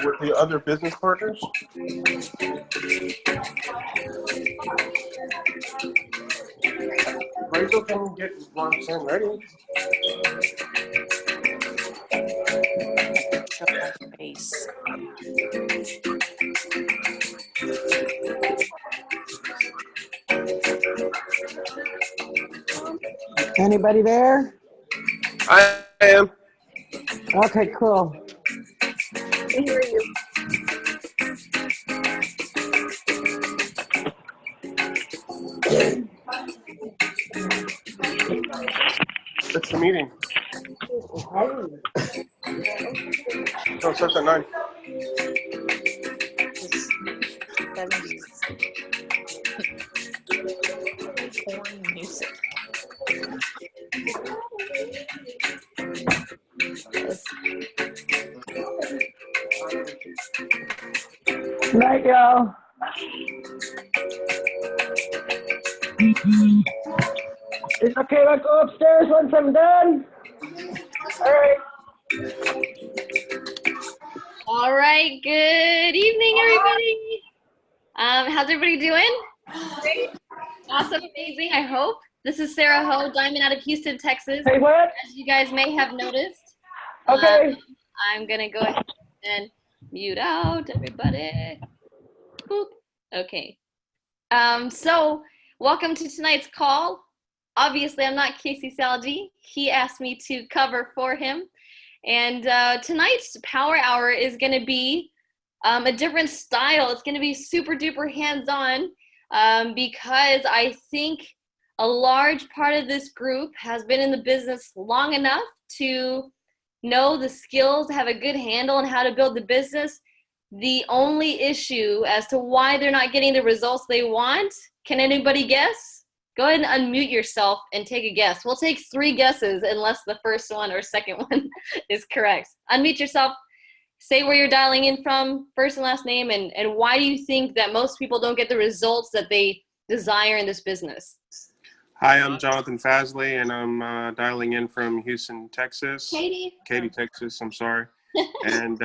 With the other business partners. Rachel can get Roxanne ready. Face. Anybody there? I am. Okay, cool. We hear you. It's the meeting. So it starts at 9. Foreign music. Night, y'all. It's okay, I'll go upstairs once I'm done. All right. All right, good evening, everybody. How's everybody doing? Awesome, amazing, I hope. This is Sara Ho, Diamond out of Houston, Texas. Hey, what? As you guys may have noticed, Okay. I'm gonna go ahead and mute out everybody. Boop. Okay. So welcome to tonight's call. Obviously, I'm not Casey Salgi. He asked me to cover for him. And tonight's Power Hour is going to be a different style. It's going to be super duper hands-on because I think a large part of this group has been in the business long enough to know the skills, have a good handle on how to build the business. The only issue as to why they're not getting the results they want, can anybody guess? Go ahead and unmute yourself and take a guess. We'll take 3 guesses unless the first one or second one is correct. Unmute yourself, say where you're dialing in from, first and last name, and why do you think that most people don't get the results that they desire in this business? Hi, I'm Jonathan Fasley, and I'm dialing in from Houston, Texas. Katie, Texas, I'm sorry. And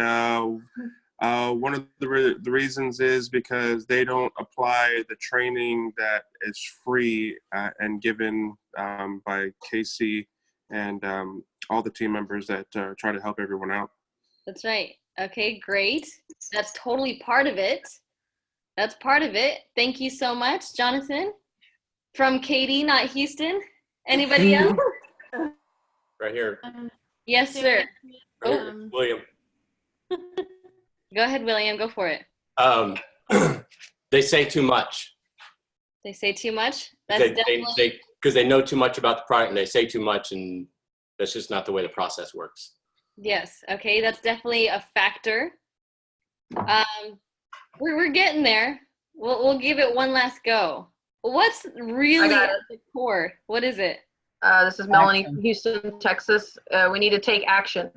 one of the reasons is because they don't apply the training that is free and given by Casey and all the team members that try to help everyone out. That's right. Okay, great. That's totally part of it. That's part of it. Thank you so much, Jonathan. From Katie, not Houston. Anybody else? Right here. Yes, sir. Right here. William. Go ahead, William. Go for it. They say too much. They say too much? That's definitely... Because they know too much about the product and they say too much, and that's just not the way the process works. Yes. Okay. That's definitely a factor. We're getting there. We'll give it one last go. What's really at the core? What is it? This is Melanie from Houston, Texas. We need to take action.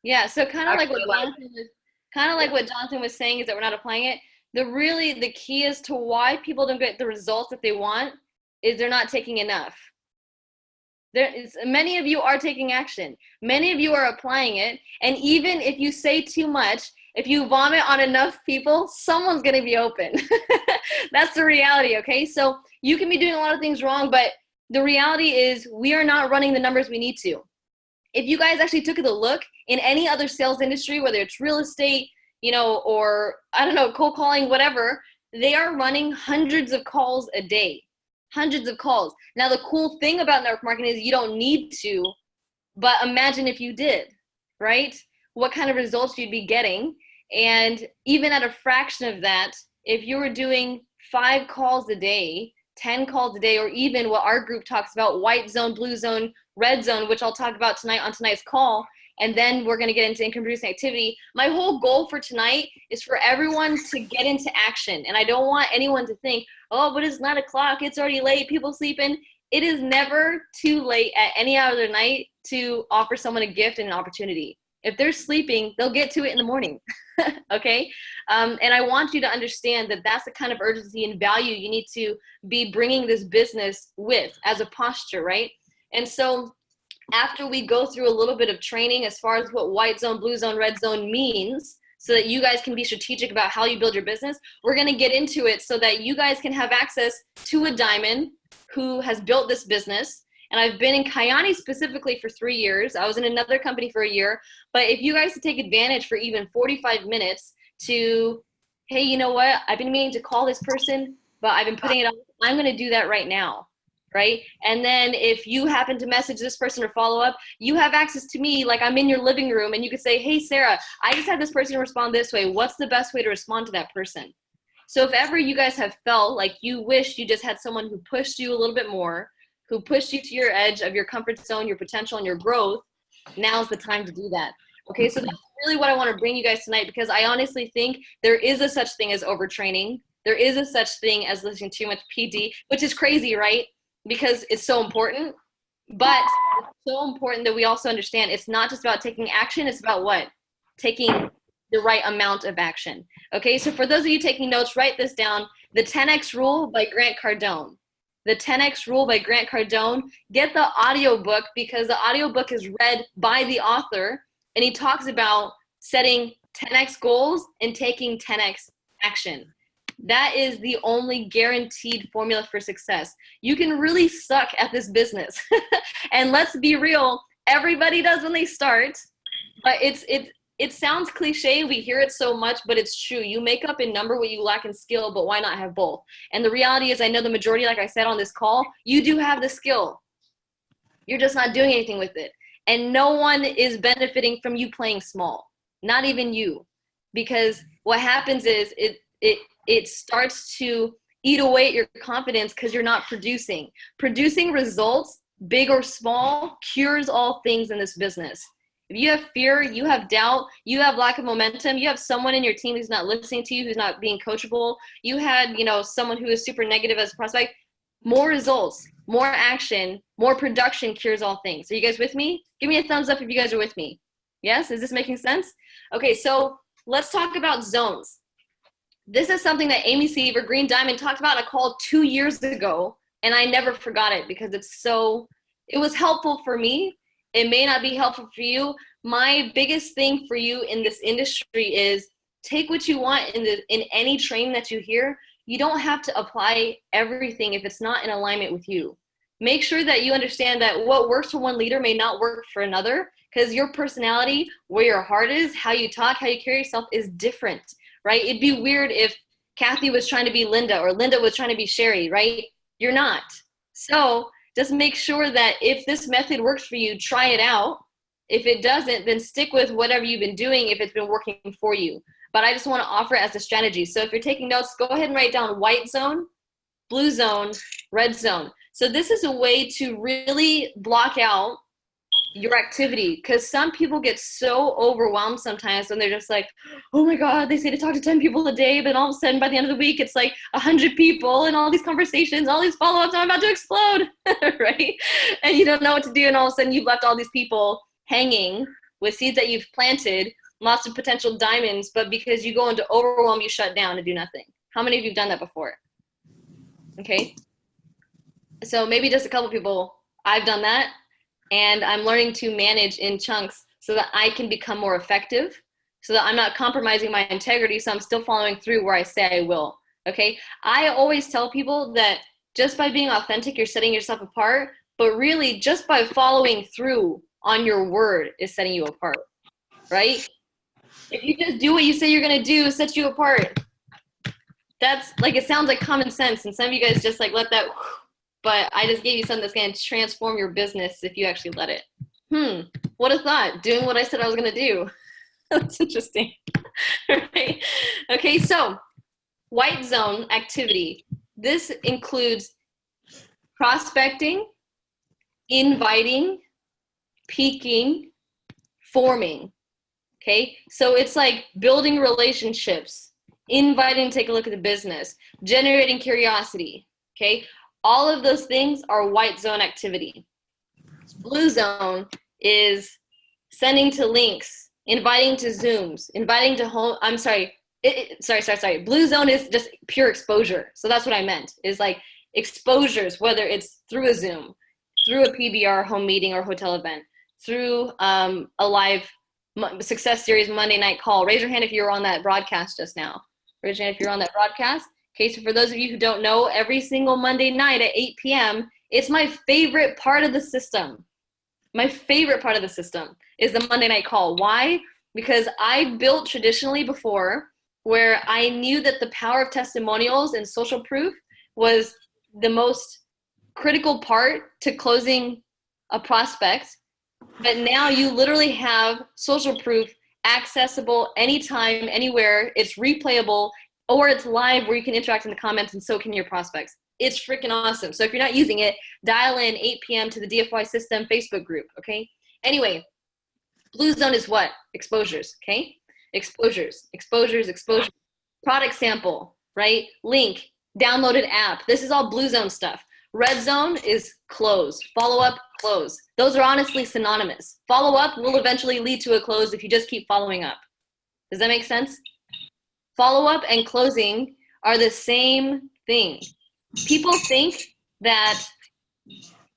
Yeah. So kind of like what Jonathan was saying is that we're not applying it. The key as to why people don't get the results that they want is they're not taking enough. Many of you are taking action. Many of you are applying it. And even if you say too much, if you vomit on enough people, someone's going to be open. That's the reality, okay? So you can be doing a lot of things wrong, but the reality is we are not running the numbers we need to. If you guys actually took a look in any other sales industry, whether it's real estate, or I don't know, cold calling, whatever, they are running hundreds of calls a day. Hundreds of calls. Now, the cool thing about network marketing is you don't need to, but imagine if you did, right? What kind of results you'd be getting. And even at a fraction of that, if you were doing 5 calls a day, 10 calls a day, or even what our group talks about, white zone, blue zone, red zone, which I'll talk about tonight on tonight's call, and then we're going to get into income producing activity. My whole goal for tonight is for everyone to get into action. And I don't want anyone to think, oh, but it's 9 o'clock, it's already late, people sleeping. It is never too late at any other night to offer someone a gift and an opportunity. If they're sleeping, they'll get to it in the morning, okay? And I want you to understand that that's the kind of urgency and value you need to be bringing this business with as a posture, right? And so after we go through a little bit of training as far as what white zone, blue zone, red zone means, so that you guys can be strategic about how you build your business, we're going to get into it so that you guys can have access to a diamond who has built this business. And I've been in Kayani specifically for 3 years. I was in another company for a year. But if you guys could take advantage for even 45 minutes to, hey, you know what? I've been meaning to call this person, but I've been putting it off. I'm going to do that right now. Right? And then if you happen to message this person or follow up, you have access to me, like I'm in your living room, and you could say, hey, Sarah, I just had this person respond this way. What's the best way to respond to that person? So if ever you guys have felt like you wish you just had someone who pushed you a little bit more, who pushed you to your edge of your comfort zone, your potential, and your growth, now's the time to do that. Okay, so that's really what I want to bring you guys tonight, because I honestly think there is a such thing as overtraining. There is a such thing as listening too much PD, which is crazy, right? Because it's so important, but it's so important that we also understand it's not just about taking action, it's about what? Taking the right amount of action. Okay, so for those of you taking notes, write this down. The 10X Rule by Grant Cardone. The 10X Rule by Grant Cardone. Get the audiobook, because the audiobook is read by the author, and he talks about setting 10X goals and taking 10X action. That is the only guaranteed formula for success. You can really suck at this business. And let's be real, everybody does when they start, but it sounds cliche. We hear it so much, but it's true. You make up in number what you lack in skill, but why not have both? And the reality is, I know the majority, like I said on this call, you do have the skill. You're just not doing anything with it. And no one is benefiting from you playing small, not even you. Because what happens is it starts to eat away at your confidence because you're not producing. Producing results, big or small, cures all things in this business. If you have fear, you have doubt, you have lack of momentum, you have someone in your team who's not listening to you, who's not being coachable, you had, someone who is super negative as a prospect, more results, more action, more production cures all things. Are you guys with me? Give me a thumbs up if you guys are with me. Yes? Is this making sense? Okay, so let's talk about zones. This is something that Amy Seaver, Green Diamond, talked about in a call 2 years ago, and I never forgot it because it was helpful for me. It may not be helpful for you. My biggest thing for you in this industry is take what you want in any training that you hear. You don't have to apply everything if it's not in alignment with you. Make sure that you understand that what works for one leader may not work for another, because your personality, where your heart is, how you talk, how you carry yourself is different. Right? It'd be weird if Kathy was trying to be Linda or Linda was trying to be Sherry, right? You're not. So just make sure that if this method works for you, try it out. If it doesn't, then stick with whatever you've been doing if it's been working for you. But I just want to offer it as a strategy. So if you're taking notes, go ahead and write down white zone, blue zone, red zone. So this is a way to really block out your activity, because some people get so overwhelmed sometimes when they're just like, oh my God, they say to talk to 10 people a day, but all of a sudden by the end of the week it's like 100 people and all these conversations, all these follow-ups, I'm about to explode. Right? And you don't know what to do, and all of a sudden you've left all these people hanging with seeds that you've planted, lots of potential diamonds, but because you go into overwhelm, you shut down and do nothing. How many of you have done that before? Okay, so maybe just a couple people. I've done that. And I'm learning to manage in chunks so that I can become more effective, so that I'm not compromising my integrity, so I'm still following through where I say I will, okay? I always tell people that just by being authentic, you're setting yourself apart, but really just by following through on your word is setting you apart, right? If you just do what you say you're gonna do, it sets you apart. That's like, it sounds like common sense, and some of you guys just like let that, but I just gave you something that's going to transform your business if you actually let it. What a thought, doing what I said I was going to do. That's interesting. Right? Okay, so white zone activity. This includes prospecting, inviting, peaking, forming. Okay, so it's like building relationships, inviting to take a look at the business, generating curiosity. Okay, all of those things are white zone activity. Blue zone is sending to links, inviting to Zooms, inviting to home. I'm sorry. Sorry. Blue zone is just pure exposure. So that's what I meant, is like exposures, whether it's through a Zoom, through a PBR home meeting or hotel event, through a live success series Monday night call. Raise your hand if you were on that broadcast just now. Raise your hand if you're on that broadcast. Okay, so for those of you who don't know, every single Monday night at 8 p.m., it's my favorite part of the system. My favorite part of the system is the Monday night call. Why? Because I built traditionally before where I knew that the power of testimonials and social proof was the most critical part to closing a prospect. But now you literally have social proof accessible anytime, anywhere. It's replayable, or it's live where you can interact in the comments, and so can your prospects. It's freaking awesome. So if you're not using it, dial in 8 p.m. to the DFY System Facebook group, okay? Anyway, Blue Zone is what? Exposures, okay? Exposures. Product sample, right? Link, downloaded app. This is all Blue Zone stuff. Red Zone is close. Follow up, close. Those are honestly synonymous. Follow up will eventually lead to a close if you just keep following up. Does that make sense? Follow up and closing are the same thing. People think that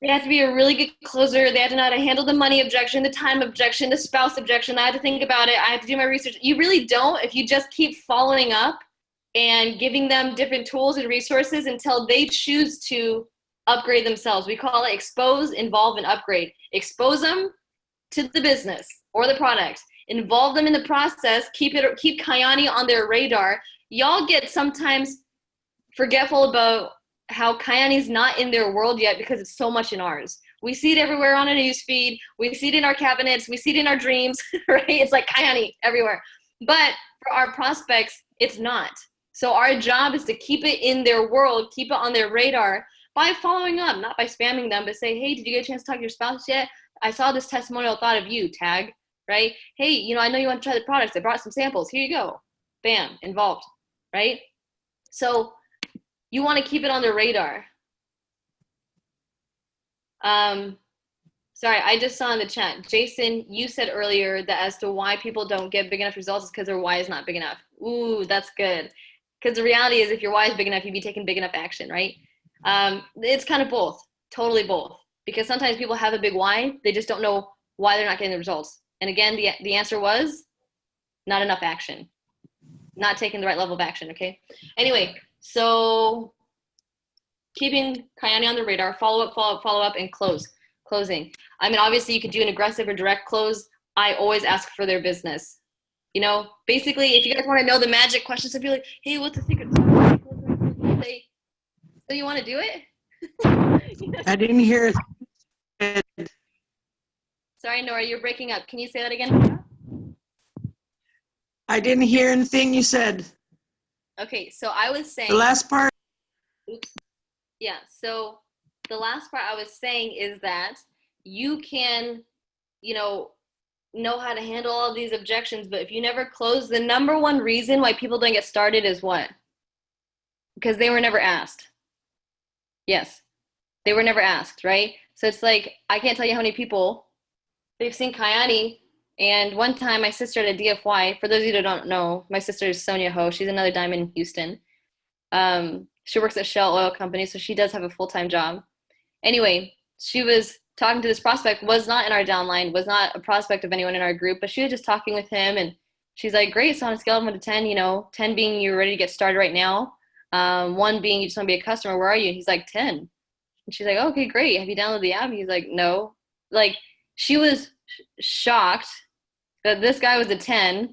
they have to be a really good closer. They have to know how to handle the money objection, the time objection, the spouse objection. I have to think about it. I have to do my research. You really don't if you just keep following up and giving them different tools and resources until they choose to upgrade themselves. We call it expose, involve, and upgrade. Expose them to the business or the product. Involve them in the process. Keep Kayani on their radar. Y'all get sometimes forgetful about how Kayani's not in their world yet because it's so much in ours. We see it everywhere on a news feed. We see it in our cabinets. We see it in our dreams, right? It's like Kayani everywhere. But for our prospects, it's not. So our job is to keep it in their world, keep it on their radar by following up, not by spamming them, but say, hey, did you get a chance to talk to your spouse yet? I saw this testimonial, thought of you, tag, right? Hey, I know you want to try the products. I brought some samples. Here you go. Bam, involved, right? So you want to keep it on their radar. Sorry, I just saw in the chat, Jason, you said earlier that as to why people don't get big enough results is because their why is not big enough. Ooh, that's good. Because the reality is if your why is big enough, you'd be taking big enough action, right? It's kind of both, totally both. Because sometimes people have a big why, they just don't know why they're not getting the results. And again, the answer was not enough action. Not taking the right level of action, okay? Anyway, so keeping Kayani on the radar, follow up, and closing. I mean, obviously you could do an aggressive or direct close. I always ask for their business. Basically, if you guys want to know the magic questions, if you're like, hey, what's the secret? Say, so you want to do it? I didn't hear it. Sorry, Nora, you're breaking up. Can you say that again? I didn't hear anything you said. Okay, so I was saying. The last part. Oops. Yeah, so the last part I was saying is that you can, know how to handle all of these objections, but if you never close, the number one reason why people don't get started is what? Because they were never asked. Yes, they were never asked, right? So it's like, I can't tell you how many people, they've seen Kayani, and one time my sister at a DFY, for those of you that don't know, my sister is Sonia Ho, she's another diamond in Houston. She works at Shell Oil Company, so she does have a full-time job. Anyway, she was talking to this prospect, was not in our downline, was not a prospect of anyone in our group, but she was just talking with him, and she's like, great, so on a scale of 1 to 10, 10 being you're ready to get started right now, 1 being you just want to be a customer, where are you? And he's like, 10. And she's like, okay, great, have you downloaded the app? And he's like, no. Like, she was shocked that this guy was a 10,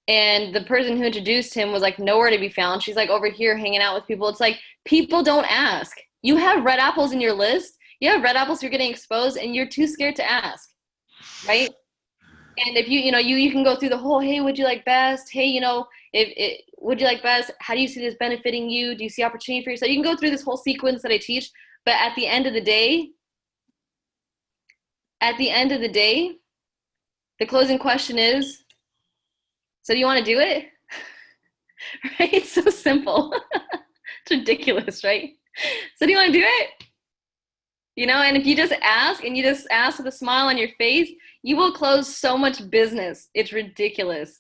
and the person who introduced him was like nowhere to be found. She's like over here hanging out with people. It's like, people don't ask. You have red apples in your list. You have red apples who are getting exposed, and you're too scared to ask, right? And if you can go through the whole, hey, would you like best? Hey, would you like best? How do you see this benefiting you? Do you see opportunity for yourself? You can go through this whole sequence that I teach, but at the end of the day, the closing question is, so do you want to do it? Right? It's so simple. It's ridiculous, right? So do you want to do it? And if you just ask, and you just ask with a smile on your face, you will close so much business. It's ridiculous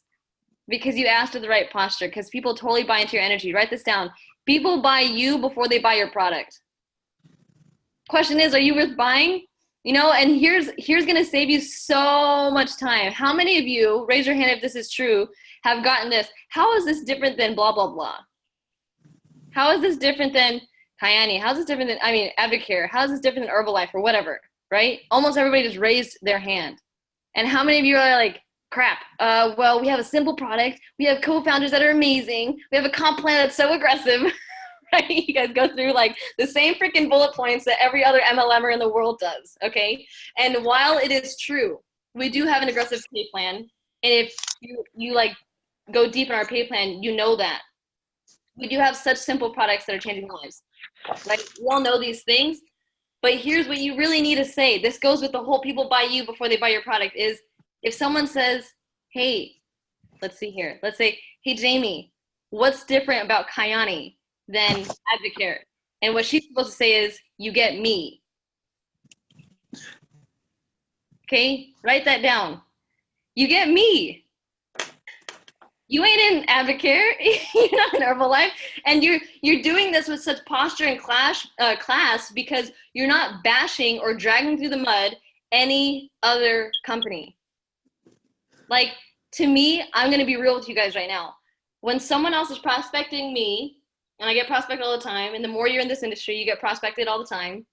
because you asked with the right posture, because people totally buy into your energy. Write this down. People buy you before they buy your product. Question is, are you worth buying? You know, and here's gonna save you so much time. How many of you, raise your hand if this is true, have gotten this? How is this different than blah, blah, blah? How is this different than Kyani? How is this different than, Advocare? How is this different than Herbalife or whatever, right? Almost everybody just raised their hand. And how many of you are like, crap, well, we have a simple product. We have co-founders that are amazing. We have a comp plan that's so aggressive, right? You guys go through like the same freaking bullet points that every other MLMer in the world does, okay? And while it is true, we do have an aggressive pay plan. And if you like go deep in our pay plan, you know that. We do have such simple products that are changing lives, right? We all know these things, but here's what you really need to say. This goes with the whole people buy you before they buy your product is if someone says, hey, let's see here. Let's say, hey, Jamie, what's different about Kyani than Advocare? And what she's supposed to say is, you get me. Okay, write that down. You get me. You ain't in Advocare, you're not in Herbalife, and you're doing this with such posture and class because you're not bashing or dragging through the mud any other company. Like, to me, I'm gonna be real with you guys right now. When someone else is prospecting me, and I get prospected all the time, and the more you're in this industry, you get prospected all the time,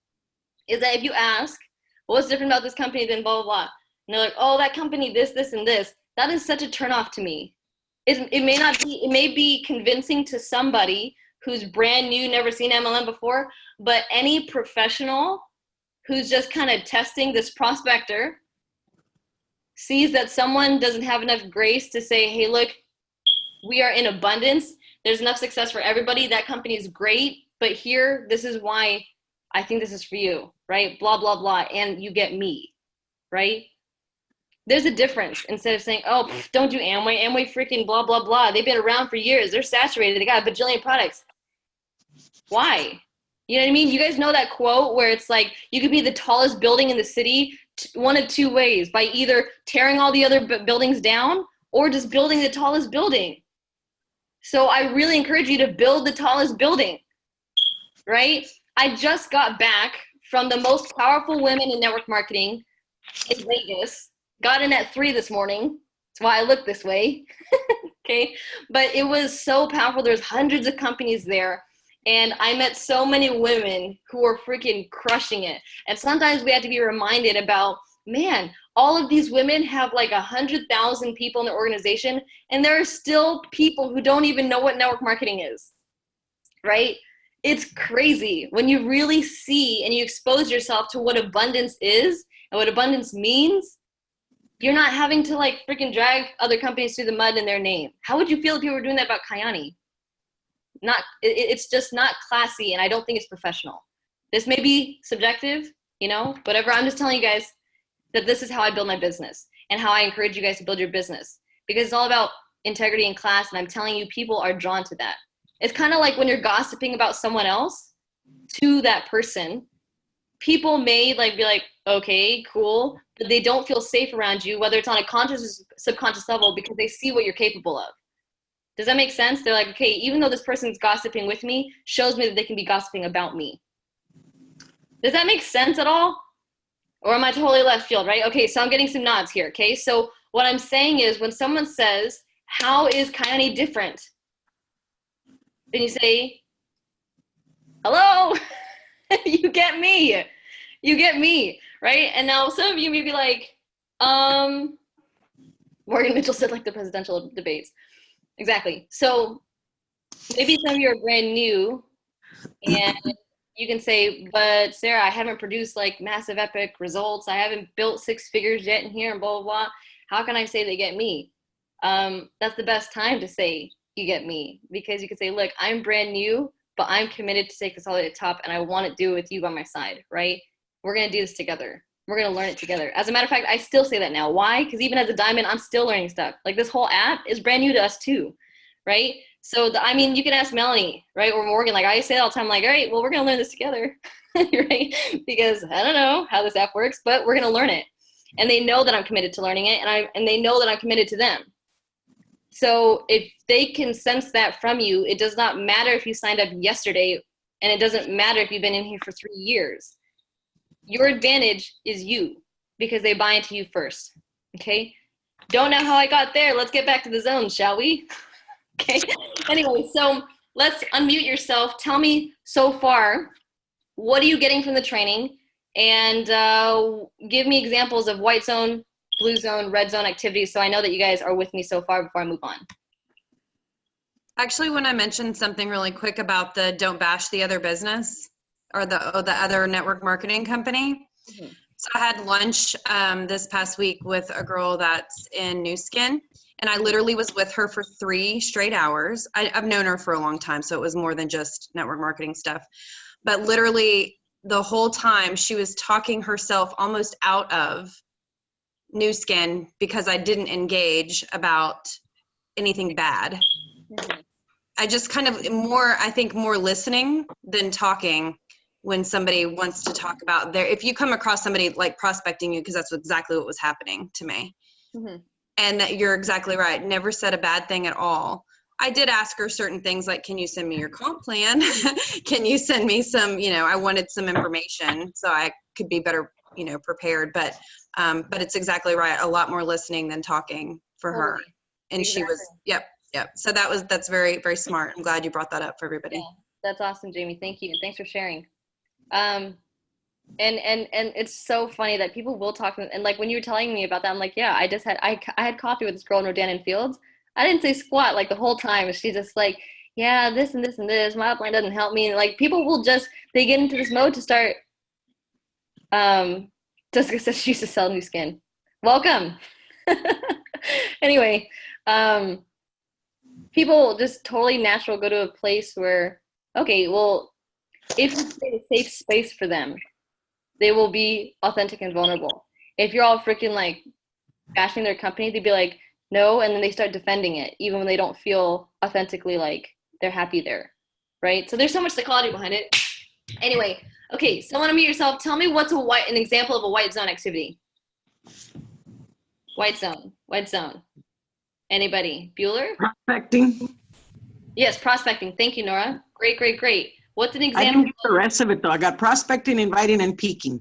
is that if you ask, what's different about this company than blah, blah, blah, and they're like, oh, that company, this, and this, that is such a turnoff to me. It may not be, it may be convincing to somebody who's brand new, never seen MLM before, but any professional who's just kind of testing this prospector sees that someone doesn't have enough grace to say, hey, look, we are in abundance. There's enough success for everybody. That company is great, but here, this is why I think this is for you, right? Blah, blah, blah, and you get me, right? There's a difference. Instead of saying, oh, don't do Amway. Amway freaking blah, blah, blah. They've been around for years. They're saturated. They got a bajillion products. Why? You know what I mean? You guys know that quote where it's like, you could be the tallest building in the city one of two ways, by either tearing all the other buildings down or just building the tallest building. So I really encourage you to build the tallest building, right? I just got back from the most powerful women in network marketing in Vegas. Got in at 3 this morning. That's why I look this way. Okay. But it was so powerful. There's hundreds of companies there. And I met so many women who were freaking crushing it. And sometimes we have to be reminded about, man, all of these women have like 100,000 people in their organization. And there are still people who don't even know what network marketing is, right? It's crazy when you really see and you expose yourself to what abundance is and what abundance means. You're not having to like freaking drag other companies through the mud in their name. How would you feel if people were doing that about Kyani? It's just not classy, and I don't think it's professional. This may be subjective, you know, whatever. I'm just telling you guys that this is how I build my business and how I encourage you guys to build your business, because it's all about integrity and class. And I'm telling you, people are drawn to that. It's kind of like when you're gossiping about someone else to that person, people may like be like, okay, cool, but they don't feel safe around you, whether it's on a conscious or subconscious level, because they see what you're capable of. Does that make sense? They're like, okay, even though this person's gossiping with me, shows me that they can be gossiping about me. Does that make sense at all? Or am I totally left field, right? Okay, so I'm getting some nods here, okay? So what I'm saying is when someone says, how is Kyani different? Then you say, hello, you get me. You get me, right? And now some of you may be like, Morgan Mitchell said like the presidential debates. Exactly. So maybe some of you are brand new and you can say, but Sarah, I haven't produced like massive epic results. I haven't built 6 figures yet in here and blah, blah, blah. How can I say they get me? That's the best time to say you get me, because you can say, look, I'm brand new, but I'm committed to take this all the way to the top and I want to do it with you by my side, right? We're going to do this together. We're going to learn it together. As a matter of fact, I still say that now. Why? Because even as a diamond, I'm still learning stuff. Like this whole app is brand new to us too, right? So, I mean, you can ask Melanie, right? Or Morgan. Like I say all the time, like, all right, well, we're going to learn this together, right? Because I don't know how this app works, but we're going to learn it. And they know that I'm committed to learning it, and they know that I'm committed to them. So if they can sense that from you, it does not matter if you signed up yesterday, and it doesn't matter if you've been in here for 3 years. your advantage is you because they buy into you first. Okay. Don't know how I got there. Let's get back to the zone, shall we? Okay. Anyway, so let's unmute yourself. Tell me so far, what are you getting from the training? And give me examples of white zone, blue zone, red zone activities so I know that you guys are with me so far before I move on. Actually, when I mentioned something really quick about the don't bash the other business or the other network marketing company. Mhm. So I had lunch this past week with a girl that's in New Skin, and I literally was with her for 3 straight hours. I've known her for a long time, so it was more than just network marketing stuff. But literally the whole time she was talking herself almost out of New Skin because I didn't engage about anything bad. Mhm. I just kind of I think more listening than talking when somebody wants to talk about if you come across somebody like prospecting you, because that's exactly what was happening to me. Mhm. And that you're exactly right. Never said a bad thing at all. I did ask her certain things like, can you send me your comp plan? Can you send me some, I wanted some information so I could be better, prepared. But it's exactly right. A lot more listening than talking for her. Totally. And she was, yep. So that's very, very smart. I'm glad you brought that up for everybody. Yeah, that's awesome, Jamie. Thank you. And thanks for sharing. And it's so funny that people will talk, and like when you were telling me about that, I'm like, yeah, I had coffee with this girl in Rodan Fields. I didn't say squat like the whole time. She's just like, yeah, this and this and this. My upline doesn't help me. And like people will they get into this mode to start. Jessica says she used to sell New Skin. Welcome. Anyway, people just totally natural go to a place where, okay, well, if you create a safe space for them, they will be authentic and vulnerable. If you're all freaking like bashing their company, they'd be like, no, and then they start defending it, even when they don't feel authentically like they're happy there, right? So there's so much psychology behind it. Anyway, okay, someone unmute yourself. Tell me what's an example of a white zone activity. White zone. Anybody? Bueller? Prospecting. Yes, prospecting. Thank you, Nora. Great. What's an I example? didn't get the rest of it though. I got prospecting, inviting, and peaking.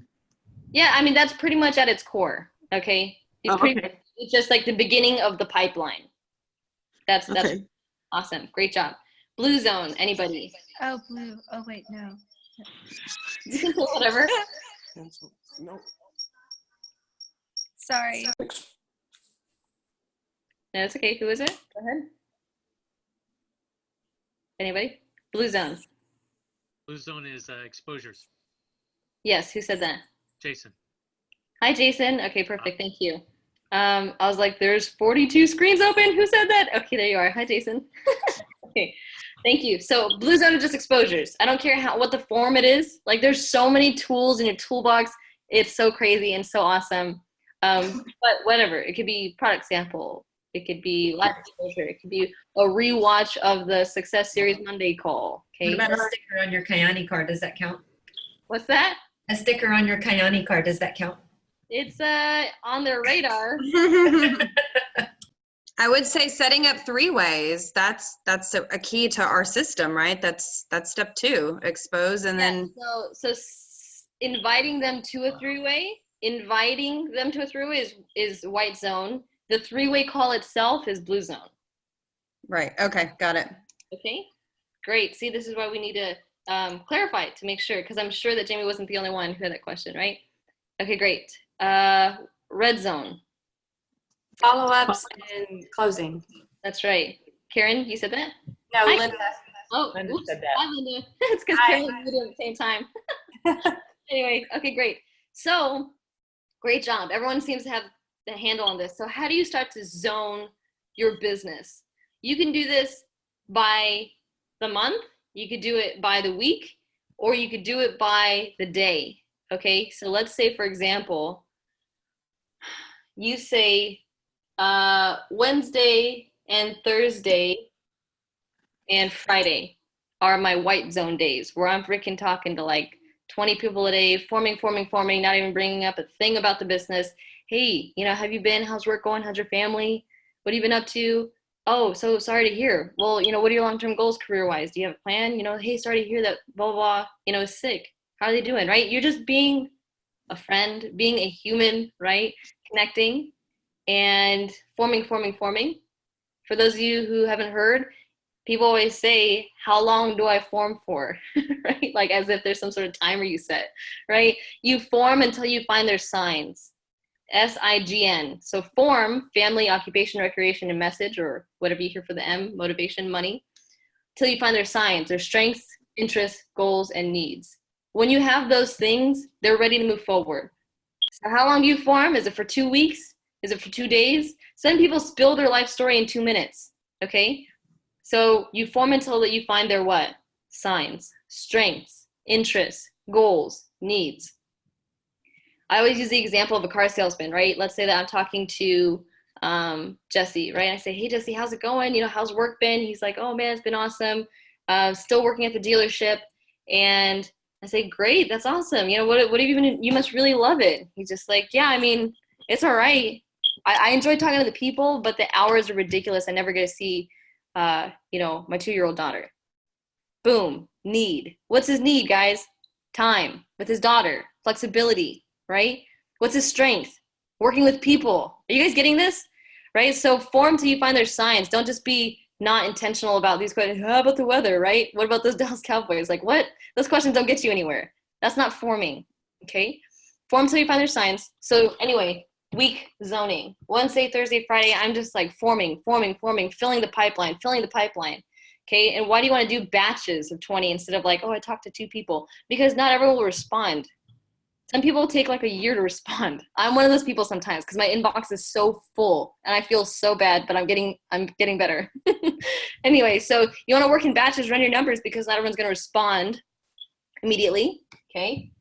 Yeah, I mean, that's pretty much at its core, okay? Okay. It's just like the beginning of the pipeline. That's Okay. awesome. Great job. Blue zone, anybody? Oh, blue. Oh, wait, no. You can say whatever. No. Sorry. No, it's okay. Who is it? Go ahead. Anybody? Blue zone. Blue zone is exposures. Yes, who said that? Jason. Hi, Jason. Okay, perfect. Thank you. I was like, there's 42 screens open. Who said that? Okay, there you are. Hi, Jason. Okay, thank you. So blue zone is just exposures. I don't care what the form it is. Like there's so many tools in your toolbox. It's so crazy and so awesome. But whatever, it could be product sample. It could be live exposure. It could be a rewatch of the Success Series Monday call. Okay. What about a sticker on your Kayani card? Does that count? What's that? A sticker on your Kayani card, does that count? It's on their radar. I would say setting up 3-ways. That's a key to our system, right? That's step 2, expose, and then. So inviting them to a 3-way. Inviting them to a 3-way is white zone. The 3-way call itself is blue zone. Right. Okay. Got it. Okay. Great. See, this is why we need to clarify it to make sure, because I'm sure that Jamie wasn't the only one who had that question, right? Okay. Great. Red zone. Follow-ups and closing. That's right. Karen, you said that? No, Hi. Linda. Oh, Linda oops. said that. Hi, Linda. It's because Hi. Karen and Linda at the same time. Anyway, okay, great. So, great job. Everyone seems to have the handle on this. So how do you start to zone your business? You can do this by the month, you could do it by the week, or you could do it by the day. Okay, so let's say, for example, you say Wednesday and Thursday and Friday are my white zone days where I'm freaking talking to like 20 people a day, forming, not even bringing up a thing about the business. Hey, have you been? How's work going? How's your family? What have you been up to? Oh, so sorry to hear. Well, what are your long-term goals career-wise? Do you have a plan? Hey, sorry to hear that blah, blah, blah, is sick. How are they doing, right? You're just being a friend, being a human, right? Connecting and forming. For those of you who haven't heard, people always say, how long do I form for? Right? Like as if there's some sort of timer you set, right? You form until you find their signs. SIGN. So form, family, occupation, recreation, and message, or whatever you hear for the M, motivation, money, till you find their signs, their strengths, interests, goals, and needs. When you have those things, they're ready to move forward. So how long do you form? Is it for 2 weeks? Is it for 2 days? Some people spill their life story in 2 minutes, okay? So you form until that you find their what? Signs, strengths, interests, goals, needs. I always use the example of a car salesman, right? Let's say that I'm talking to Jesse, right? And I say, hey, Jesse, how's it going? You know, how's work been? He's like, oh, man, it's been awesome. Still working at the dealership. And I say, great, that's awesome. You know, what have you been, you must really love it. He's just like, yeah, I mean, it's all right. I enjoy talking to the people, but the hours are ridiculous. I never get to see, you know, my 2-year-old daughter. Boom, need. What's his need, guys? Time with his daughter, flexibility, right? What's his strength? Working with people. Are you guys getting this? Right? So form till you find their signs. Don't just be not intentional about these questions. How about the weather, right? What about those Dallas Cowboys? Like what? Those questions don't get you anywhere. That's not forming, okay? Form till you find their signs. So anyway, week zoning. Wednesday, Thursday, Friday, I'm just like forming, filling the pipeline. Okay, and why do you want to do batches of 20 instead of like, oh, I talked to 2 people? Because not everyone will respond. Some people take like a year to respond. I'm one of those people sometimes because my inbox is so full and I feel so bad, but I'm getting better. Anyway, so you want to work in batches, run your numbers because not everyone's going to respond immediately, okay?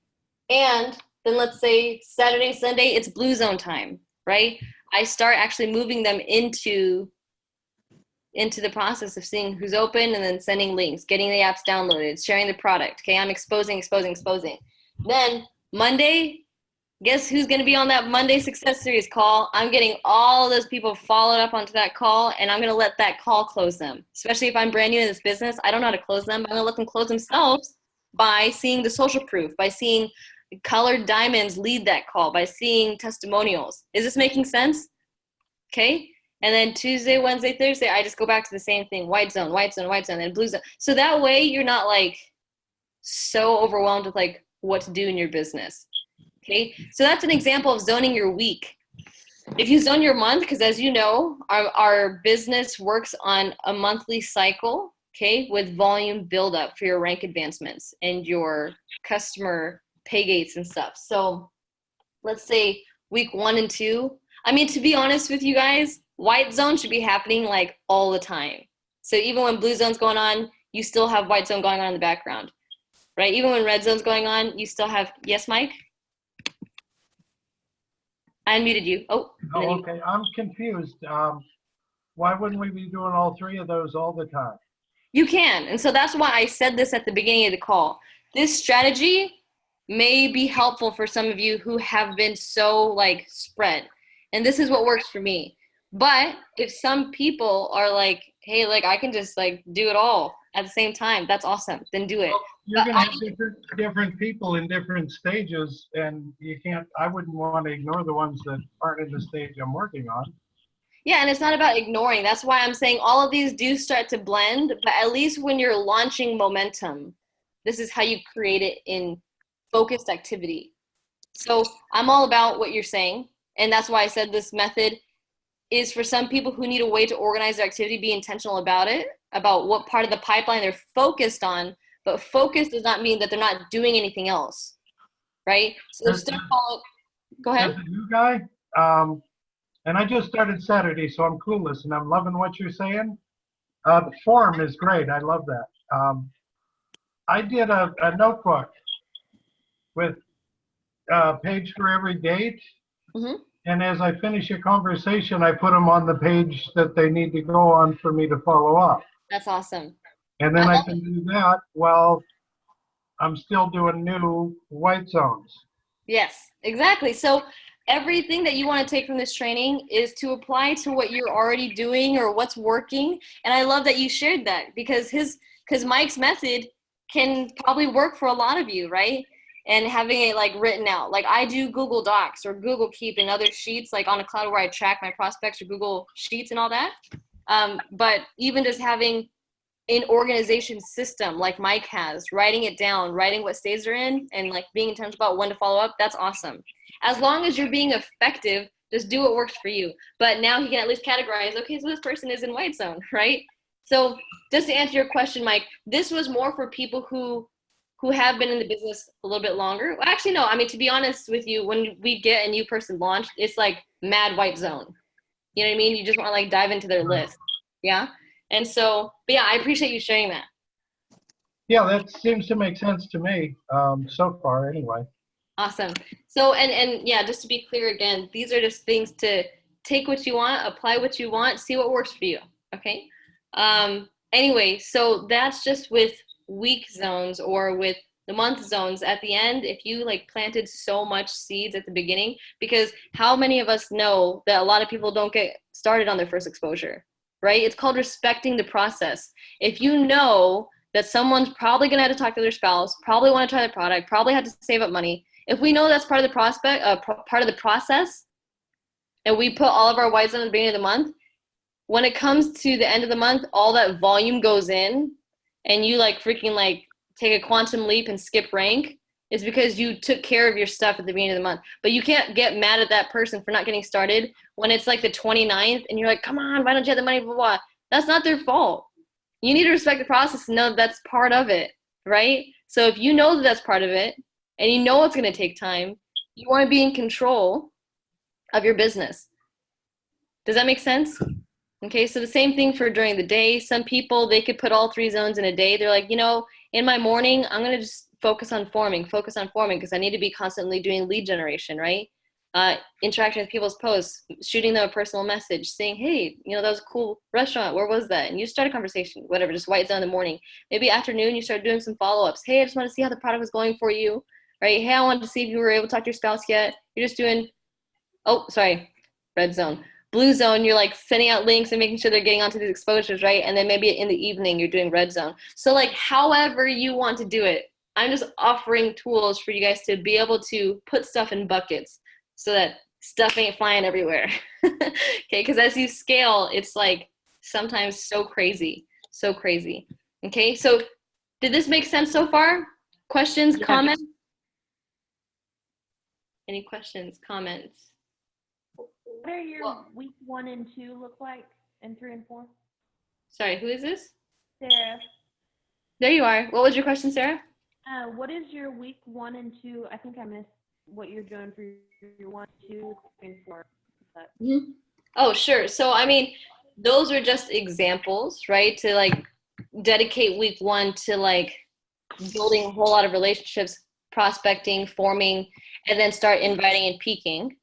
And then let's say Saturday, Sunday, it's blue zone time, right? I start actually moving them into the process of seeing who's open and then sending links, getting the apps downloaded, sharing the product, okay? I'm exposing. Then Monday, guess who's going to be on that Monday Success Series call? I'm getting all those people followed up onto that call, and I'm going to let that call close them. Especially if I'm brand new in this business, I don't know how to close them. I'm going to let them close themselves by seeing the social proof, by seeing colored diamonds lead that call, by seeing testimonials. Is this making sense? Okay. And then Tuesday, Wednesday, Thursday, I just go back to the same thing. White zone, and blue zone. So that way you're not like so overwhelmed with like what to do in your business. Okay. So that's an example of zoning your week. If you zone your month, because as you know, our business works on a monthly cycle, okay, with volume buildup for your rank advancements and your customer pay gates and stuff. So let's say week 1 and 2. I mean, to be honest with you guys, white zone should be happening like all the time. So even when blue zone's going on, you still have white zone going on in the background, right? Even when red zone's going on, you still have, yes, Mike? I unmuted you. Oh, okay. I'm confused. Why wouldn't we be doing all 3 of those all the time? You can. And so that's why I said this at the beginning of the call. This strategy may be helpful for some of you who have been so like spread. And this is what works for me. But if some people are like, hey, like I can just like do it all at the same time, that's awesome. Then do it. Well, you're going to have different people in different stages, and you can't, I wouldn't want to ignore the ones that aren't in the stage I'm working on. Yeah, and it's not about ignoring. That's why I'm saying all of these do start to blend, but at least when you're launching momentum, this is how you create it in focused activity. So I'm all about what you're saying, and that's why I said this method is for some people who need a way to organize their activity, be intentional about it, about what part of the pipeline they're focused on, but focus does not mean that they're not doing anything else, right? So they're still following. Go ahead. As a new guy, and I just started Saturday, so I'm clueless, and I'm loving what you're saying. The form is great. I love that. I did a notebook with a page for every date. Mm-hmm. And as I finish a conversation, I put them on the page that they need to go on for me to follow up. That's awesome. And then I can do that while I'm still doing new white zones. Yes, exactly. So everything that you want to take from this training is to apply to what you're already doing or what's working. And I love that you shared that because Mike's method can probably work for a lot of you, right? and having it like written out. Like I do Google Docs or Google Keep and other sheets like on a cloud where I track my prospects or Google Sheets and all that. But even just having an organization system like Mike has, writing it down, writing what stage they're in, and like being intentional about when to follow up, that's awesome. As long as you're being effective, just do what works for you. But now he can at least categorize, okay, so this person is in white zone, right? So just to answer your question, Mike, this was more for people who have been in the business a little bit longer. Well, actually, no, I mean, to be honest with you, when we get a new person launched, it's like mad white zone. You know what I mean? You just want to like dive into their list. Yeah. And so, but yeah, I appreciate you sharing that. Yeah, that seems to make sense to me, so far anyway. Awesome. So, and yeah, just to be clear again, these are just things to take what you want, apply what you want, see what works for you. Okay. Anyway, so that's just with week zones or with the month zones at the end. If you like planted so much seeds at the beginning, because how many of us know that a lot of people don't get started on their first exposure, right? It's called respecting the process. If you know that someone's probably going to have to talk to their spouse, probably want to try the product, probably had to save up money. If we know that's part of the part of the process, and we put all of our whites on at the beginning of the month, when it comes to the end of the month, all that volume goes in, and you like freaking like take a quantum leap and skip rank, is because you took care of your stuff at the beginning of the month. But you can't get mad at that person for not getting started when it's like the 29th, and you're like, come on, why don't you have the money, blah, blah, blah. That's not their fault. You need to respect the process and know that that's part of it, right? So if you know that that's part of it, and you know it's going to take time, you want to be in control of your business. Does that make sense? Okay, so the same thing for during the day. Some people, they could put all 3 zones in a day. They're like, you know, in my morning, I'm going to just focus on forming because I need to be constantly doing lead generation, right? Interacting with people's posts, shooting them a personal message, saying, hey, you know, that was a cool restaurant. Where was that? And you start a conversation, whatever, just white zone in the morning. Maybe afternoon, you start doing some follow-ups. Hey, I just want to see how the product was going for you, right? Hey, I wanted to see if you were able to talk to your spouse yet. You're just doing, oh, sorry, red zone. Blue zone, you're like sending out links and making sure they're getting onto these exposures, right? And then maybe in the evening, you're doing red zone. So like however you want to do it, I'm just offering tools for you guys to be able to put stuff in buckets so that stuff ain't flying everywhere. Okay, because as you scale, it's like sometimes so crazy. Okay, so did this make sense so far? Questions, comments? Any questions, comments? What are your week 1 and 2 look like, and 3 and 4? Sorry, who is this? Sarah. There you are. What was your question, Sarah? What is your week 1 and 2? I think I missed what you're doing for your 1, 2, 3, and 4. Mm-hmm. Oh, sure. So, I mean, those are just examples, right? To like dedicate week 1 to like building a whole lot of relationships, prospecting, forming, and then start inviting and peaking.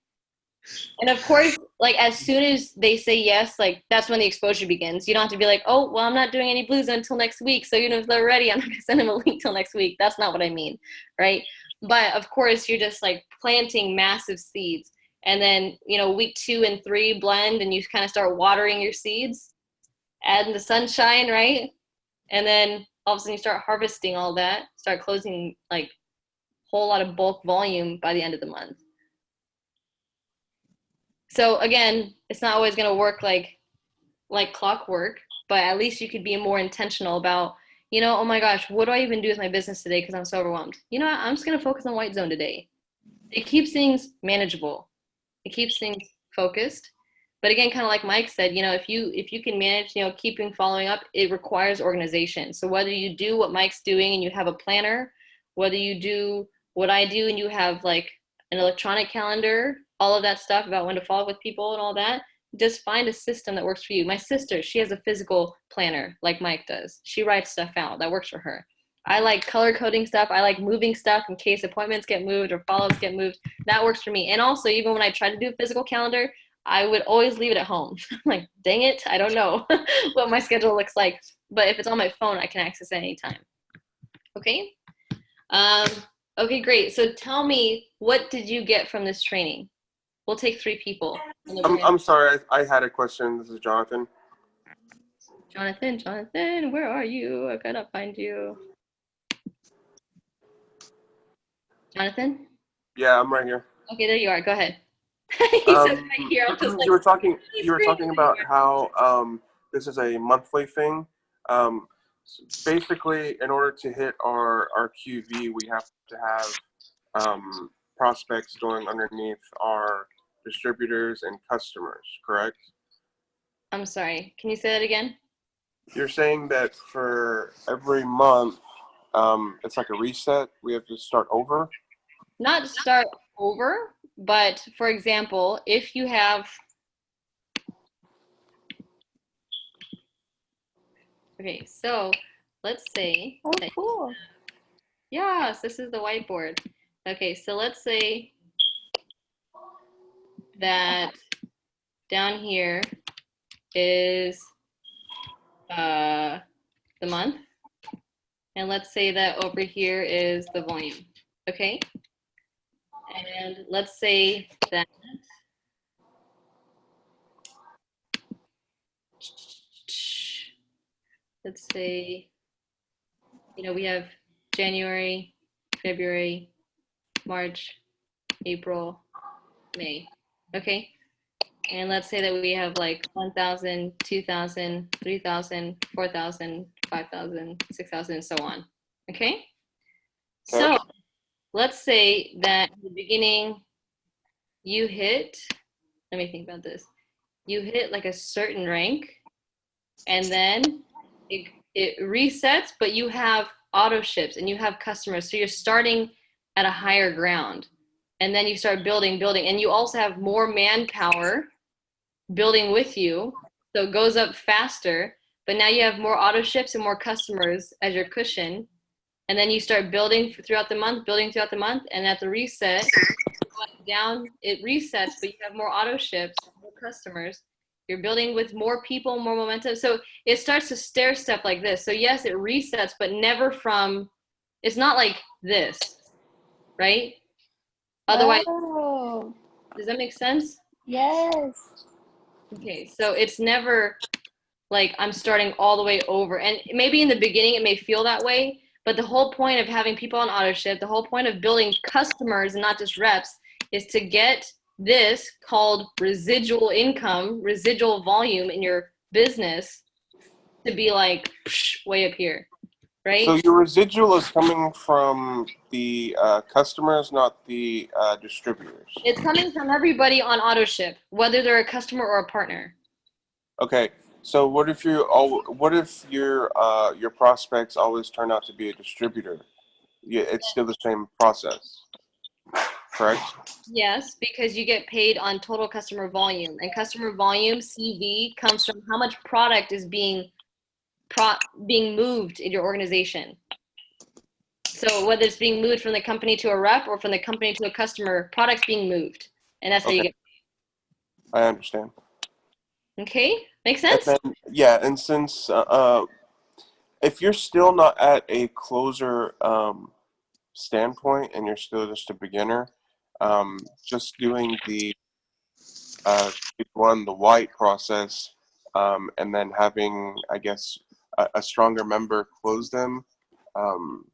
And of course, like as soon as they say yes, like that's when the exposure begins. You don't have to be like, oh, well, I'm not doing any blues until next week. So even if they're ready, I'm not gonna send them a link till next week. That's not what I mean, right? But of course, you're just like planting massive seeds. And then, you know, week 2 and 3 blend and you kind of start watering your seeds, adding the sunshine, right? And then all of a sudden you start harvesting all that, start closing like a whole lot of bulk volume by the end of the month. So again, it's not always going to work like clockwork, but at least you could be more intentional about, you know, oh my gosh, what do I even do with my business today because I'm so overwhelmed? You know what? I'm just going to focus on white zone today. It keeps things manageable. It keeps things focused. But again, kind of like Mike said, you know, if you can manage, you know, keeping following up, it requires organization. So whether you do what Mike's doing and you have a planner, whether you do what I do and you have like an electronic calendar, all of that stuff about when to follow up with people and all that, just find a system that works for you. My sister, she has a physical planner like Mike does. She writes stuff out that works for her. I like color coding stuff. I like moving stuff in case appointments get moved or follow-ups get moved. That works for me. And also, even when I try to do a physical calendar, I would always leave it at home. I'm like, dang it, I don't know what my schedule looks like. But if it's on my phone, I can access it anytime. Okay? Okay, great. So tell me, what did you get from this training? We'll take 3 people. I'm sorry, I had a question. This is Jonathan. Jonathan, where are you? I cannot find you. Jonathan? Yeah, I'm right here. Okay, there you are. Go ahead. He says right here. I'm just like, you were talking screaming about everywhere. how this is a monthly thing. Um, Basically, in order to hit our QV, we have to have prospects going underneath our distributors and customers, correct? I'm sorry. Can you say that again? You're saying that for every month, it's like a reset. We have to start over. Not start over, but for example, if you have, okay, so let's say, Oh, cool. yes, this is the whiteboard. Okay, so let's say that down here is the month, and let's say that over here is the volume, okay? And let's say that let's say, we have January, February, March, April, May. Okay. And let's say that we have like 1,000, 2,000, 3,000, 4,000, 5,000, 6,000, and so on. Okay. So let's say that in the beginning you hit, let me think about this. You hit like a certain rank and then it resets, but you have auto ships and you have customers. So you're starting at a higher ground. And then you start building, and you also have more manpower building with you. So it goes up faster, but now you have more auto ships and more customers as your cushion. And then you start building throughout the month, and at the reset, down, it resets, but you have more auto ships, more customers. You're building with more people, more momentum. So it starts to stair step like this. So yes, it resets, but never from, it's not like this, right? Otherwise, Oh, does that make sense? yes. Okay, so it's never like I'm starting all the way over. And maybe in the beginning it may feel that way, but the whole point of having people on auto ship, the whole point of building customers and not just reps is to get this called residual income, residual volume in your business to be like way up here, right? So your residual is coming from the customers, not the distributors. It's coming from everybody on auto ship, whether they're a customer or a partner. Okay. So what if your prospects always turn out to be a distributor? Yeah, it's still the same process, correct? Yes, because you get paid on total customer volume, and customer volume CV comes from how much product is being moved in your organization. So whether it's being moved from the company to a rep or from the company to a customer, product's being moved, and that's how you get. I understand. Okay, makes And sense? then, yeah, and since if you're still not at a closer standpoint and you're still just a beginner, just doing the the white process, and then having, I guess, a stronger member close them. Um,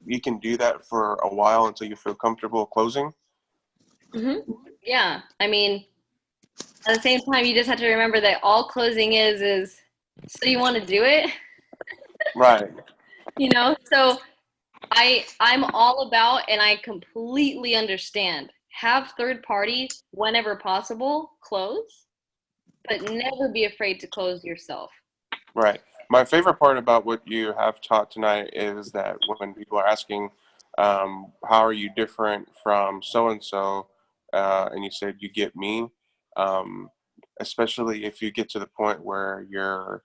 you can do that for a while until you feel comfortable closing. Yeah, I mean, at the same time, you just have to remember that all closing is so you want to do it, Right. So I'm all about, and I completely understand, have third party whenever possible close, but never be afraid to close yourself. Right. My favorite part about what you have taught tonight is that when people are asking, how are you different from so-and-so, and you said you get me, especially if you get to the point where you're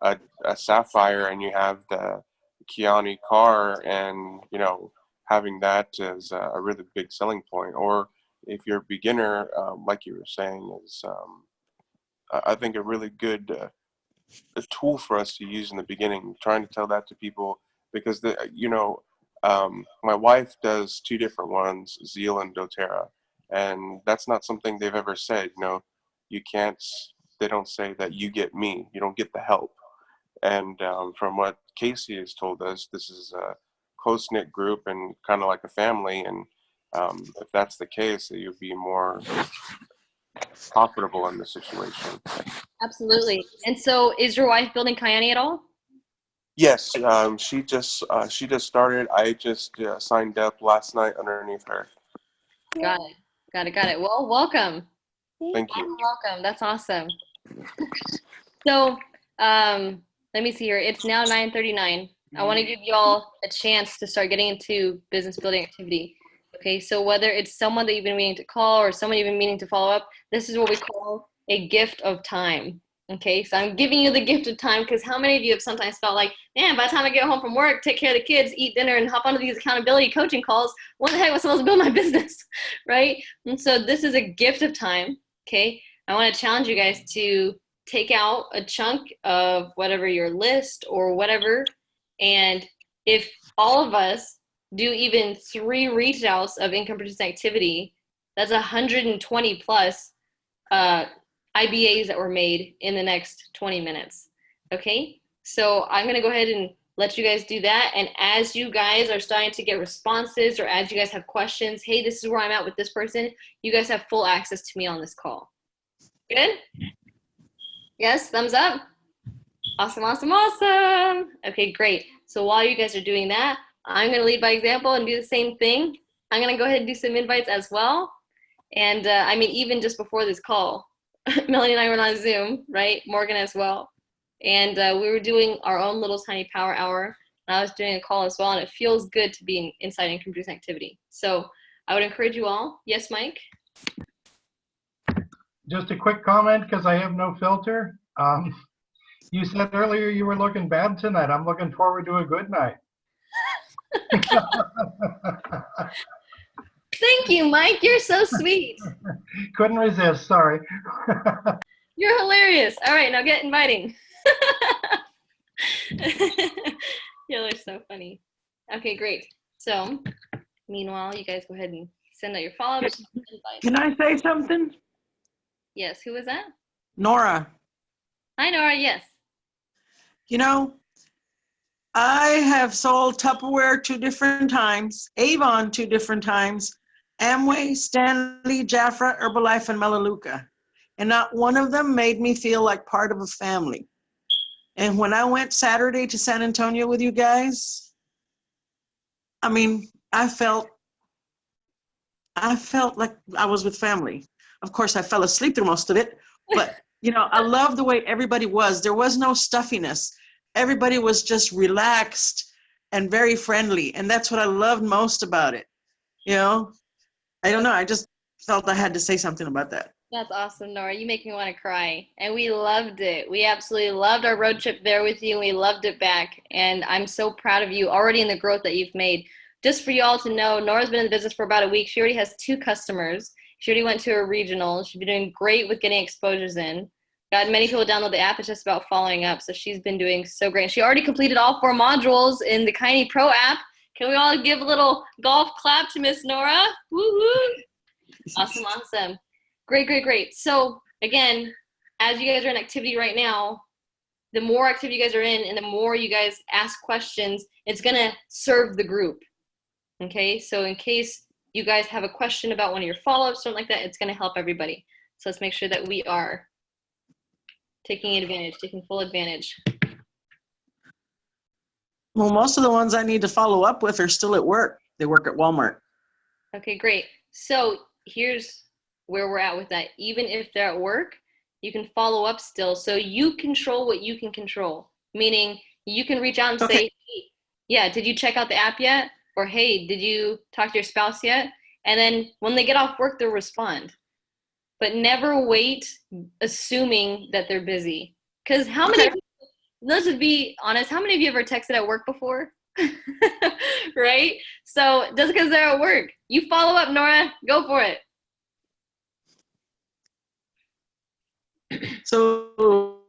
a sapphire and you have the Kiani car, and having that is a really big selling point. Or if you're a beginner, like you were saying, is I think a really good a tool for us to use in the beginning, trying to tell that to people, because my wife does two different ones, Zeal and doTERRA, and that's not something they've ever said. You can't, they don't say that you get me, you don't get the help. And from what Casey has told us, this is close knit group and kind of like a family. And if that's the case, you'd be more profitable in the situation. Absolutely. And so is your wife building Kyani at all? Yes, she just started. I just signed up last night underneath her. Got it. Got it. Got it. Well, welcome. Thank you. Welcome. That's awesome. So, let me see here. It's now 9:39. I want to give y'all a chance to start getting into business building activity. Okay, so whether it's someone that you've been meaning to call or someone you've been meaning to follow up, this is what we call a gift of time. Okay, so I'm giving you the gift of time because how many of you have sometimes felt like, man, by the time I get home from work, take care of the kids, eat dinner, and hop onto these accountability coaching calls, when the heck was I supposed to build my business, right? And so this is a gift of time, okay? I want to challenge you guys to take out a chunk of whatever your list or whatever, and if all of us do even 3 reach outs of income producing activity, that's 120 plus IBAs that were made in the next 20 minutes. Okay, so I'm gonna go ahead and let you guys do that. And as you guys are starting to get responses or as you guys have questions, hey, this is where I'm at with this person, you guys have full access to me on this call. Good? Yes, thumbs up. Awesome, awesome, awesome. Okay, great. So while you guys are doing that, I'm gonna lead by example and do the same thing. I'm gonna go ahead and do some invites as well. And I mean, even just before this call, Melanie and I were on Zoom, right? Morgan as well. And we were doing our own little tiny power hour. And I was doing a call as well. And it feels good to be inside income producing activity. So I would encourage you all. Yes, Mike? Just a quick comment because I have no filter. You said earlier you were looking bad tonight. I'm looking forward to a good night. Thank you, Mike. You're so sweet. Couldn't resist, sorry. You're hilarious. All right, now get inviting. Y'all are so funny. Okay, great. So, meanwhile, you guys go ahead and send out your follow-ups. Can I say something? Yes, who is that? Nora, Hi, Nora, yes. you know, I have sold Tupperware 2 different times, Avon 2 different times, Amway, Stanley, Jafra, Herbalife, and Melaleuca. And not one of them made me feel like part of a family. And when I went Saturday to San Antonio with you guys, I mean, I felt like I was with family. Of course, I fell asleep through most of it, but you know, I love the way everybody was. There was no stuffiness. Everybody was just relaxed and very friendly. And that's what I loved most about it. You know, I don't know. I just felt I had to say something about that. That's awesome, Nora. You make me want to cry. And we loved it. We absolutely loved our road trip there with you, and we loved it back. And I'm so proud of you already in the growth that you've made. Just for you all to know, Nora's been in the business for about a week. She already has 2 customers. She already went to a regional. She's been doing great with getting exposures in. Got many people download the app. It's just about following up. So she's been doing so great. She already completed all 4 modules in the Kyani Pro app. Can we all give a little golf clap to Miss Nora? Woo-hoo! Awesome, awesome. Great, great, great. So again, as you guys are in activity right now, the more activity you guys are in and the more you guys ask questions, it's going to serve the group. Okay, so in case you guys have a question about one of your follow-ups, something like that, it's going to help everybody. So let's make sure that we are taking advantage, taking full advantage. Well, most of the ones I need to follow up with are still at work. They work at Walmart. Okay, great. So here's where we're at with that. Even if they're at work, you can follow up still. So you control what you can control, meaning you can reach out and say, hey, yeah, did you check out the app yet? Or, hey, did you talk to your spouse yet? And then when they get off work, they'll respond. But never wait assuming that they're busy. Because how many people, let's just be honest, how many of you ever texted at work before? Right? So just because they're at work, you follow up, Nora, go for it. So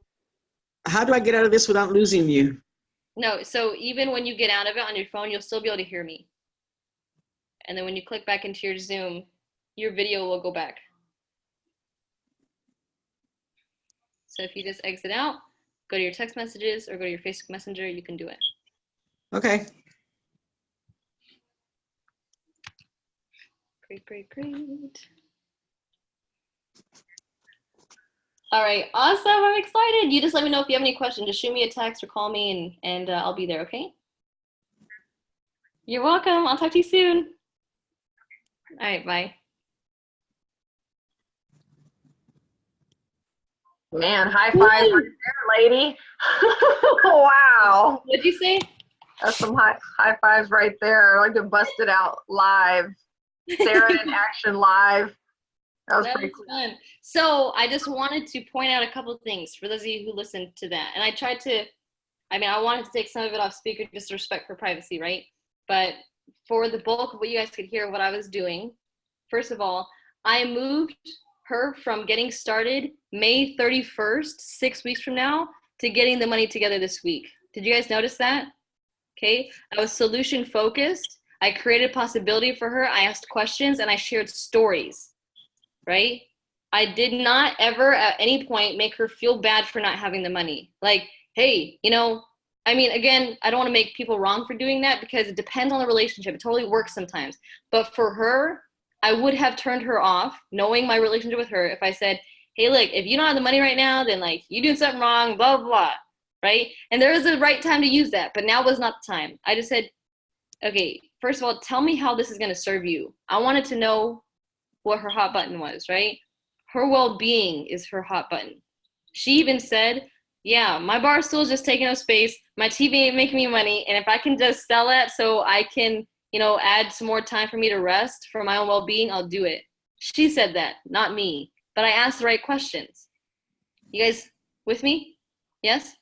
how do I get out of this without losing you? No, so even when you get out of it on your phone, you'll still be able to hear me. And then when you click back into your Zoom, your video will go back. So if you just exit out, go to your text messages or go to your Facebook Messenger, you can do it. Okay. Great. All right, awesome. I'm excited. You just let me know if you have any questions. Just shoot me a text or call me, and I'll be there, okay? You're welcome. I'll talk to you soon. All right, bye. Man, high five right there, lady. Wow. What'd you say? That's some high fives right there. I like to bust it out live. Sarah in action live. That was pretty cool. Fun. So I just wanted to point out a couple of things for those of you who listened to that. And I tried to, I wanted to take some of it off speaker just to respect her privacy, right? But for the bulk of what you guys could hear what I was doing, first of all, I moved her from getting started May 31st, 6 weeks from now, to getting the money together this week. Did you guys notice that? Okay, I was solution focused. I created possibility for her. I asked questions and I shared stories, right? I did not ever at any point make her feel bad for not having the money. Like, hey, again, I don't want to make people wrong for doing that because it depends on the relationship. It totally works sometimes. But for her, I would have turned her off, knowing my relationship with her, if I said, hey, look, if you don't have the money right now, then you're doing something wrong, blah, blah, blah, right? And there is a right time to use that, but now was not the time. I just said, okay, first of all, tell me how this is going to serve you. I wanted to know what her hot button was, right? Her well-being is her hot button. She even said, yeah, my bar stool is just taking up space. My TV ain't making me money. And if I can just sell it so I can, add some more time for me to rest for my own well-being, I'll do it. She said that, not me. But I asked the right questions. You guys with me? Yes?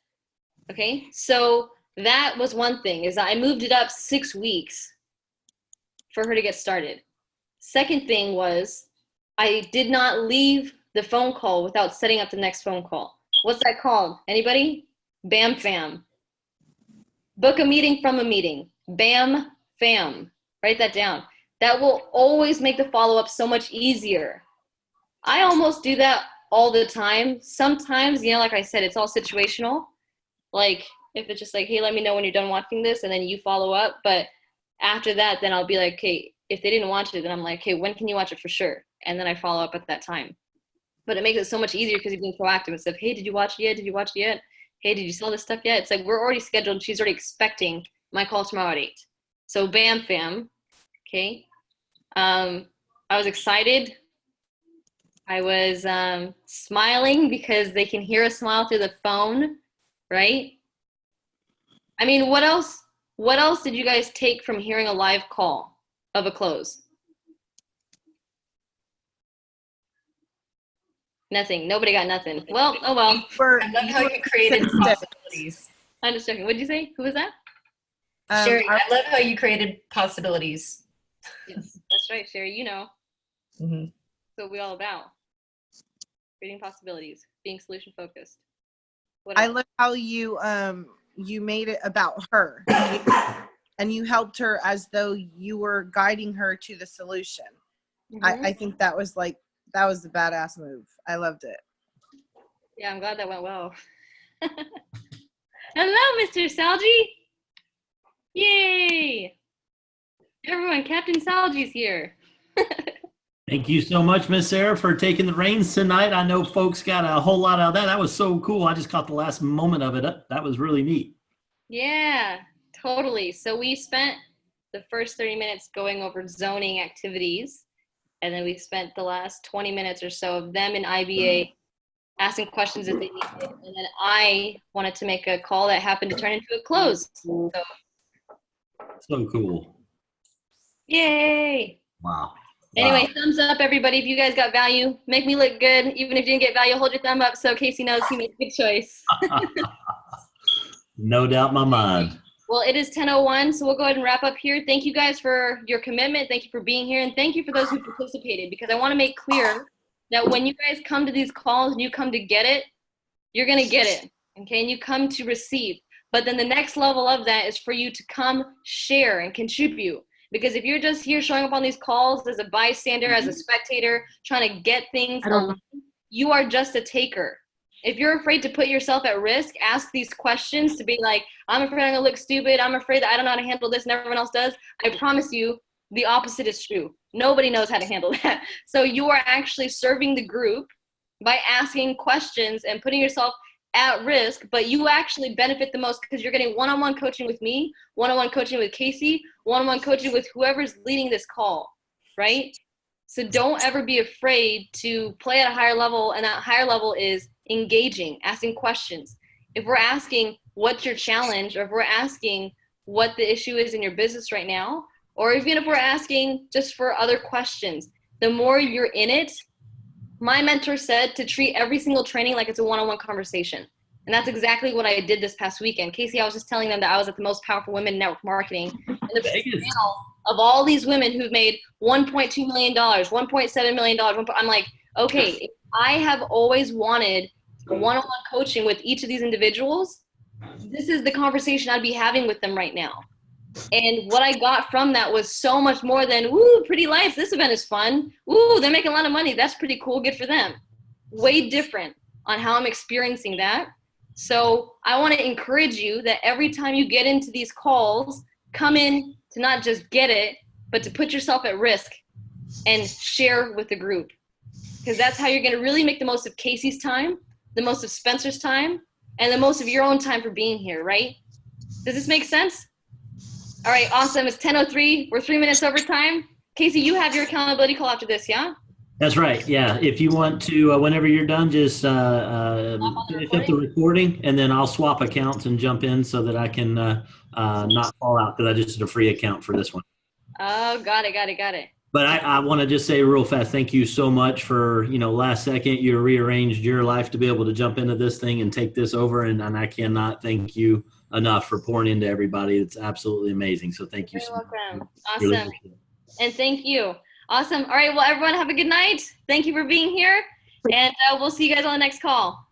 Okay. So that was one thing, is I moved it up 6 weeks for her to get started. Second thing was I did not leave the phone call without setting up the next phone call. What's that called? Anybody? Bam Fam. Book a meeting from a meeting. Bam Fam. Write that down. That will always make the follow-up so much easier. I almost do that all the time. Sometimes, like I said, it's all situational. Like, if it's just like, hey, let me know when you're done watching this, and then you follow up. But after that, then I'll be like, okay, if they didn't watch it, then I'm like, okay, when can you watch it for sure? And then I follow up at that time. But it makes it so much easier because you're being proactive instead of, hey, did you watch it yet? Did you watch it yet? Hey, did you sell this stuff yet? It's like we're already scheduled. She's already expecting my call tomorrow at 8. So bam, fam. Okay. I was excited. I was smiling because they can hear a smile through the phone, right? What else did you guys take from hearing a live call of a close? Nothing. Nobody got nothing. Well, oh well. I love how you created possibilities. I'm just joking. What did you say? Who was that? Sherry, I love how you created possibilities. Yes, that's right, Sherry. Mm-hmm. That's what we're all about. Creating possibilities, being solution focused. I love how you made it about her and you helped her as though you were guiding her to the solution. Mm-hmm. I think that was a badass move. I loved it. Yeah, I'm glad that went well. Hello, Mr. Salji. Yay! Everyone, Captain Salji's here. Thank you so much, Miss Sarah, for taking the reins tonight. I know folks got a whole lot out of that. That was so cool. I just caught the last moment of it. That was really neat. Yeah, totally. So we spent the first 30 minutes going over zoning activities, and then we spent the last 20 minutes or so of them in IBA asking questions that they needed. And then I wanted to make a call that happened to turn into a close. So cool. Yay! Wow. Anyway, thumbs up, everybody. If you guys got value, make me look good. Even if you didn't get value, hold your thumb up so Casey knows he made a good choice. No doubt in my mind. Well, it is 10:01, so we'll go ahead and wrap up here. Thank you guys for your commitment. Thank you for being here. And thank you for those who participated, because I want to make clear that when you guys come to these calls and you come to get it, you're going to get it. Okay? And you come to receive. But then the next level of that is for you to come share and contribute. Because if you're just here showing up on these calls as a bystander, as a spectator, trying to get things alone, you are just a taker. If you're afraid to put yourself at risk, ask these questions to be like, I'm afraid I'm going to look stupid. I'm afraid that I don't know how to handle this and everyone else does. I promise you the opposite is true. Nobody knows how to handle that. So you are actually serving the group by asking questions and putting yourself at risk, but you actually benefit the most because you're getting one-on-one coaching with me, one-on-one coaching with Casey, one-on-one coaching with whoever's leading this call, right? So don't ever be afraid to play at a higher level, and that higher level is engaging, asking questions. If we're asking what's your challenge, or if we're asking what the issue is in your business right now, or even if we're asking just for other questions, the more you're in it, my mentor said to treat every single training like it's a one-on-one conversation. And that's exactly what I did this past weekend. Casey, I was just telling them that I was at the Most Powerful Women in Network Marketing. And the panel of all these women who've made $1.2 million, $1.7 million, I'm like, okay, I have always wanted one-on-one coaching with each of these individuals. This is the conversation I'd be having with them right now. And what I got from that was so much more than, woo, pretty lights, this event is fun. Ooh, they're making a lot of money. That's pretty cool. Good for them. Way different on how I'm experiencing that. So I want to encourage you that every time you get into these calls, come in to not just get it, but to put yourself at risk and share with the group. Because that's how you're going to really make the most of Casey's time, the most of Spencer's time, and the most of your own time for being here, right? Does this make sense? All right, awesome. It's 10:03. We're 3 minutes over time. Casey, you have your accountability call after this, yeah? That's right. Yeah. If you want to, whenever you're done, just finish up the recording, and then I'll swap accounts and jump in so that I can not fall out, because I just did a free account for this one. Oh, got it. But I want to just say real fast, thank you so much for, last second you rearranged your life to be able to jump into this thing and take this over. And I cannot thank you enough for pouring into everybody. It's absolutely amazing. So thank you so much. Welcome. Really Awesome. And thank you. Awesome. All right. Well, everyone have a good night. Thank you for being here. And we'll see you guys on the next call.